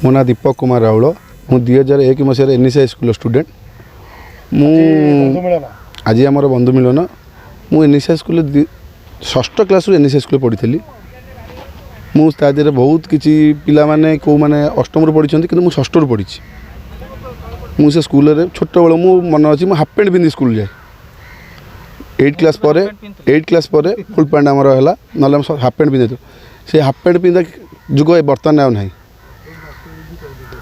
मो ना दीपक कुमार राउल मु 2001 मसीह एनएसआई स्कूल स्टूडेंट मु आज आम बंधु मिलन मु NSI school 6th class NSI school पढ़ी थी मुझे बहुत किसी पिला माने को माने अष्टम पढ़ी कि मुझे 6th पढ़ी मुझे स्कूल छोट बेल मु मन अच्छी हाफ पैंट पिंधि स्कूल जाए 8 क्लास पर फुल पैंट आमर है ना हाफ पैंट पिंधे से हाफ पैंट पिंधा जुग बर्तमान आउ ना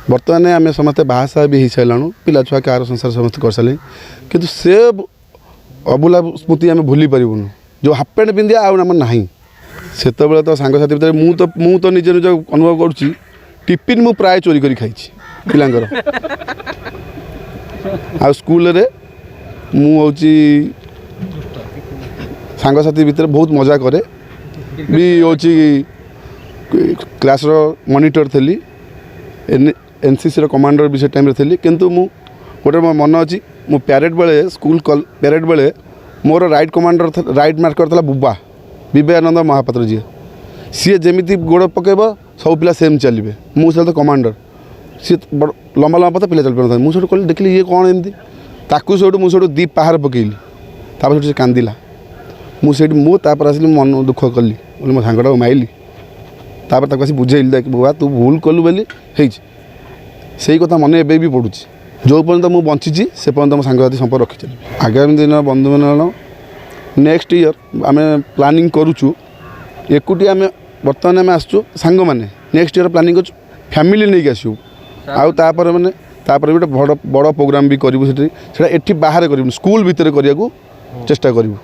बर्तमान आम समस्ते बाहासा भी हो सारू पिला छुआ कार संसार समस्त कर सारे कि से अबुला स्मृति आम भूली पारूँ जो हाफ पैंट पिंधिया आम ना से तो सांगसाथी भितर मु तो निजे निज अनुभव करुँची टिफिन मु प्राय चोरी कर खाई पिलांकर आ स्कूल रे मु होची सांगसाथी भितर बहुत मजा करे भी होची क्लास रो मॉनिटर थी एनसीसी रो कमांडर भी से टाइम रे थी किंतु मु गोटे मो मन अच्छी मु पैरेड बेले स्कूल पैरेड बेले more right commander right marker था बुबा विवेकानंद महापात्र जी सी जमी गोड़ पकेब सब पिला सेम चलिए मुझे तो कमांडर सी लंबा लंबा पता पिला चल पार मुझे कहली देखिली ये कौन एमती ताकू से मुझे दीप पहाड़ पकेली तापर से कांदिला मुझे मुझे आसली मन दुख कली बोले मो सांगटा को माइली तापर आसी बुझेली देख बुआ तू भूल कलु बोली से कथा मन एवं भी पड़ू जो पर्यंत मुझे बंची से पर्यंत मो सांगसाथी संपर्क रखी चली आगामी दिन बंधु मिलन नेक्स्ट ईयर आम प्लानिंग करुचु एकुटी आम बर्तमान आम आसचु सांग मैंने नेक्स्ट ईयर प्लानिंग कर फैमिली नहीं आसू आउपर मैंने गोटे बड़ प्रोग्राम भी करूँ से बाहर कर स्कूल भितर करने को चेष्टा करूँ।